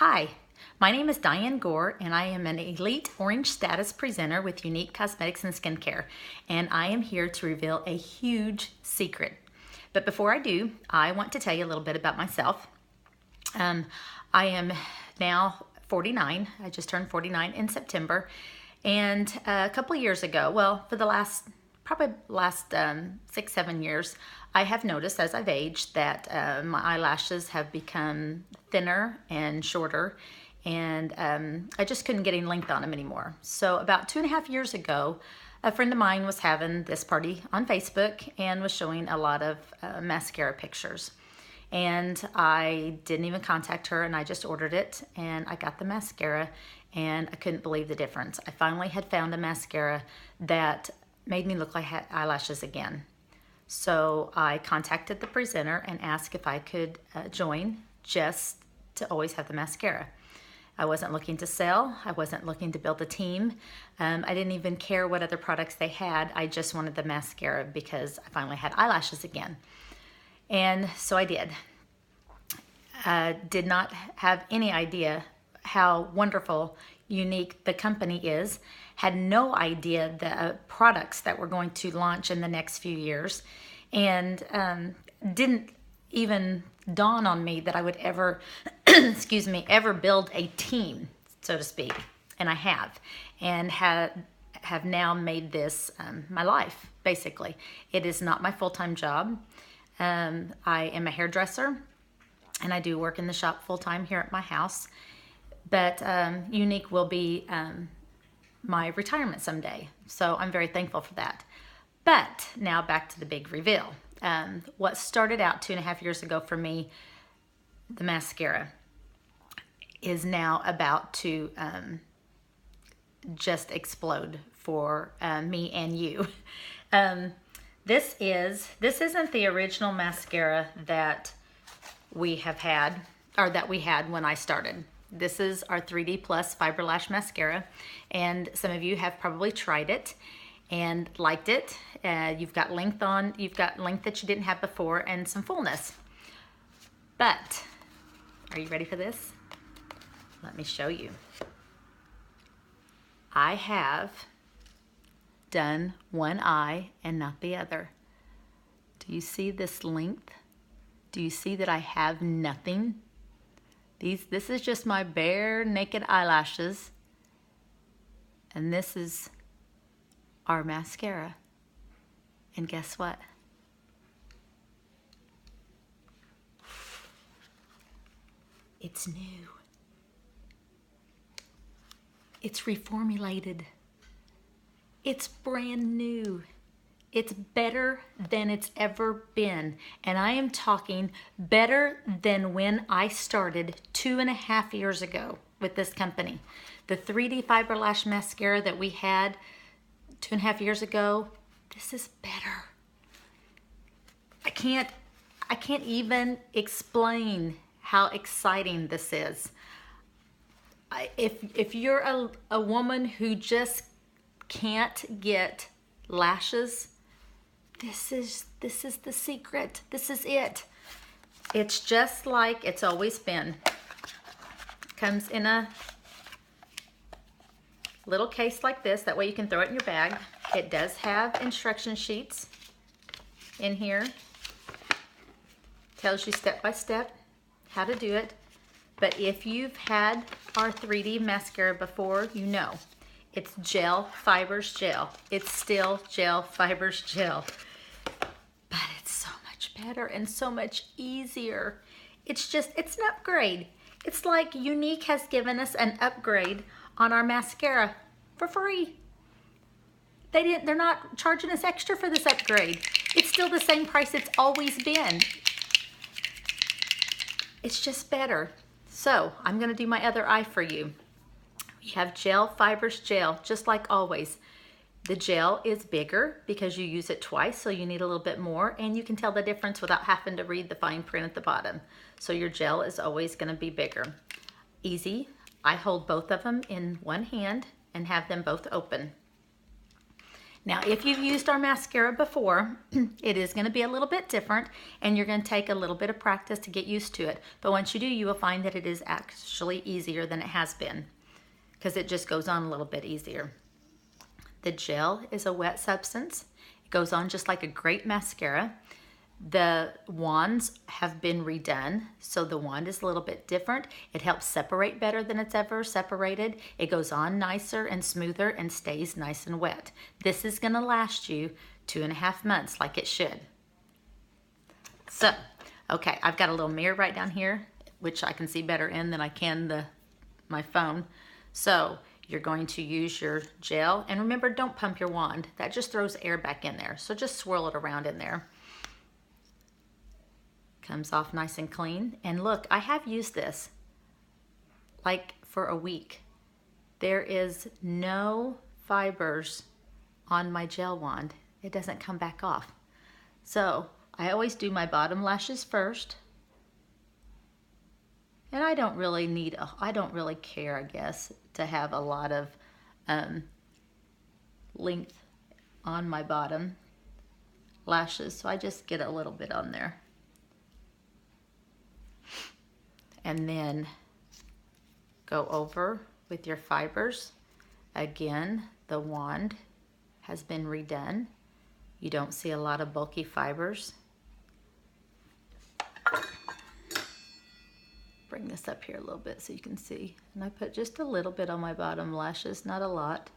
Hi, my name is Diane Gore, and I am an Elite Orange Status presenter with Unique Cosmetics and Skincare, and I am here to reveal a huge secret. But before I do, I want to tell you a little bit about myself. I am now 49. I just turned 49 in September, and a couple of years ago, well, for the last 6-7 years, I have noticed as I've aged that my eyelashes have become thinner and shorter, and I just couldn't get any length on them anymore. So about 2.5 years ago, a friend of mine was having this party on Facebook and was showing a lot of mascara pictures. And I didn't even contact her, and I just ordered it, and I got the mascara, and I couldn't believe the difference. I finally had found a mascara that made me look like I had eyelashes again. So I contacted the presenter and asked if I could join just to always have the mascara. I wasn't looking to sell. I wasn't looking to build a team. I didn't even care what other products they had. I just wanted the mascara because I finally had eyelashes again. And so I did. Did not have any idea how wonderful, unique the company is. Had no idea the products that we're going to launch in the next few years, and didn't even dawn on me that I would ever, excuse me, ever build a team, so to speak. And I have, and have now made this my life, basically. It is not my full-time job. I am a hairdresser, and I do work in the shop full-time here at my house. But Unique will be my retirement someday. So I'm very thankful for that. But now back to the big reveal. What started out 2.5 years ago for me, the mascara, is now about to just explode for me and you. This isn't the original mascara that we have had, or that we had when I started. This is our 3D Plus Fiber Lash Mascara, and some of you have probably tried it and liked it. You've got length that you didn't have before, and some fullness. But, are you ready for this? Let me show you. I have done one eye and not the other. Do you see this length? Do you see that I have nothing? This is just my bare naked eyelashes, and this is our mascara. And guess what? It's new. It's reformulated. It's brand new. It's better than it's ever been. And I am talking better than when I started 2.5 years ago with this company. The 3D Fiber Lash Mascara that we had 2.5 years ago, this is better. I can't even explain how exciting this is. If you're a woman who just can't get lashes, this is the secret. This is it. It's just like it's always been. Comes in a little case like this. That way you can throw it in your bag. It does have instruction sheets in here. Tells you step by step how to do it. But if you've had our 3D mascara before, you know. It's gel, fibers, gel. It's still gel, fibers, gel. But it's so much better and so much easier. It's an upgrade. It's like Unique has given us an upgrade on our mascara for free. They're not charging us extra for this upgrade. It's still the same price it's always been. It's just better. So I'm gonna do my other eye for you. We have gel, fibers, gel, just like always. The gel is bigger because you use it twice, so you need a little bit more, and you can tell the difference without having to read the fine print at the bottom. So your gel is always gonna be bigger. Easy. I hold both of them in one hand and have them both open. Now, if you've used our mascara before, it is going to be a little bit different, and you're going to take a little bit of practice to get used to it. But once you do, you will find that it is actually easier than it has been, because it just goes on a little bit easier. The gel is a wet substance. It goes on just like a great mascara. The wands have been redone, so the wand is a little bit different. It helps separate better than it's ever separated. It goes on nicer and smoother and stays nice and wet. This is going to last you 2.5 months like it should. So, okay, I've got a little mirror right down here, which I can see better in than I can my phone. So, you're going to use your gel, and remember, don't pump your wand. That just throws air back in there. So just swirl it around in there. Comes off nice and clean. And look, I have used this like for a week. There is no fibers on my gel wand. It doesn't come back off. So I always do my bottom lashes first. And I don't really care, I guess, to have a lot of length on my bottom lashes. So I just get a little bit on there. And then go over with your fibers. Again, the wand has been redone. You don't see a lot of bulky fibers. Bring this up here a little bit so you can see. And I put just a little bit on my bottom lashes, not a lot.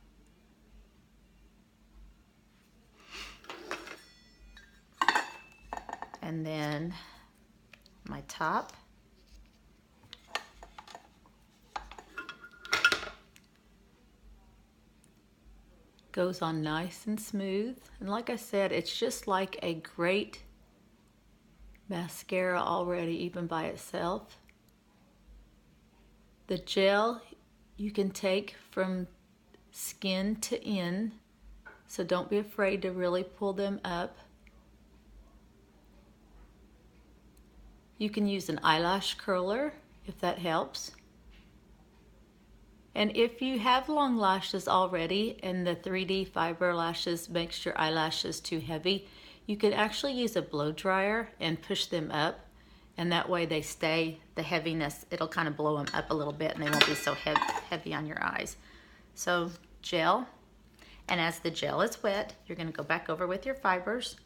And then my top. Goes on nice and smooth. And like I said, it's just like a great mascara already, even by itself. The gel you can take from skin to end, so don't be afraid to really pull them up. You can use an eyelash curler if that helps. And if you have long lashes already and the 3D fiber lashes makes your eyelashes too heavy, you could actually use a blow dryer and push them up, and that way they stay, the heaviness, it'll kind of blow them up a little bit and they won't be so heavy on your eyes. So gel, and as the gel is wet, you're going to go back over with your fibers.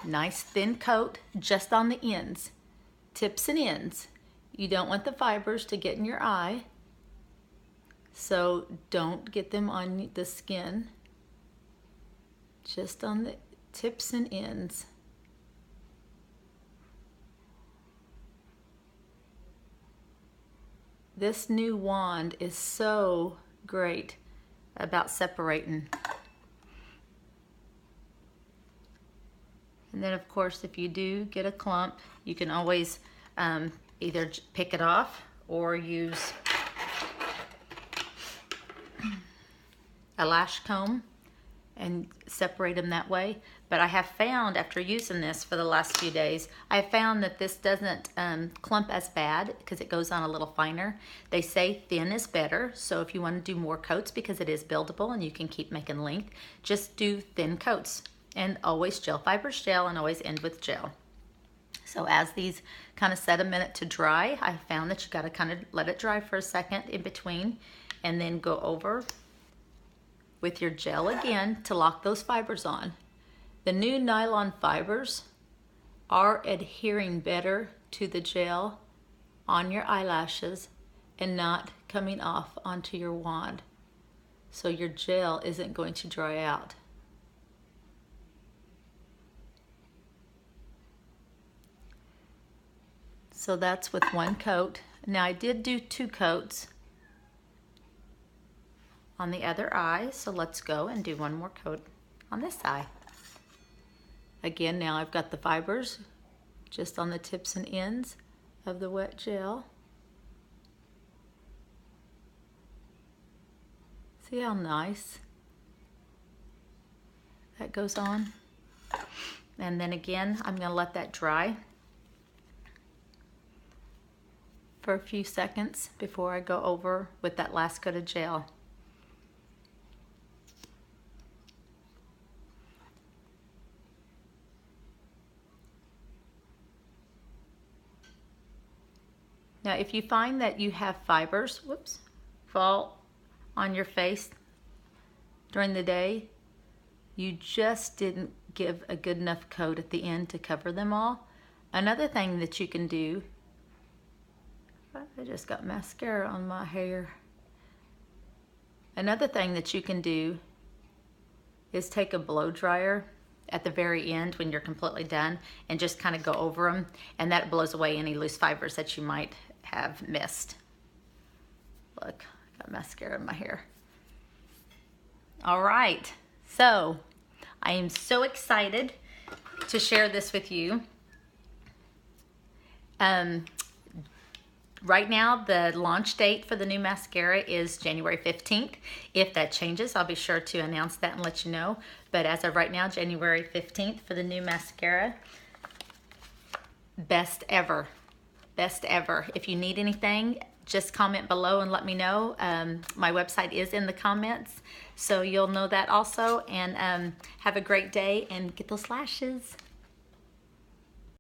Nice thin coat just on the ends, tips and ends. You don't want the fibers to get in your eye, so don't get them on the skin, just on the tips and ends. This new wand is so great about separating. And then of course, if you do get a clump, you can always either pick it off or use a lash comb and separate them that way. But I have found, after using this for the last few days, I have found that this doesn't clump as bad because it goes on a little finer. They say thin is better, so if you want to do more coats, because it is buildable and you can keep making length, just do thin coats. And always gel fibers gel, and always end with gel. So as these kind of set a minute to dry, I found that you got to kind of let it dry for a second in between, and then go over with your gel again to lock those fibers on. The new nylon fibers are adhering better to the gel on your eyelashes and not coming off onto your wand. So your gel isn't going to dry out. So that's with one coat. Now I did do 2 coats on the other eye, so let's go and do one more coat on this eye. Again, now I've got the fibers just on the tips and ends of the wet gel. See how nice that goes on? And then again, I'm going to let that dry for a few seconds before I go over with that last coat of gel. Now, if you find that you have fibers, fall on your face during the day, you just didn't give a good enough coat at the end to cover them all. Another thing that you can do, I just got mascara on my hair. Another thing that you can do is take a blow dryer at the very end when you're completely done and just kind of go over them, and that blows away any loose fibers that you might have missed. Look, I got mascara in my hair. All right, so I am so excited to share this with you. Right now, the launch date for the new mascara is January 15th. If that changes, I'll be sure to announce that and let you know. But as of right now, January 15th for the new mascara. Best ever. Best ever. If you need anything, just comment below and let me know. My website is in the comments, so you'll know that also. And have a great day and get those lashes.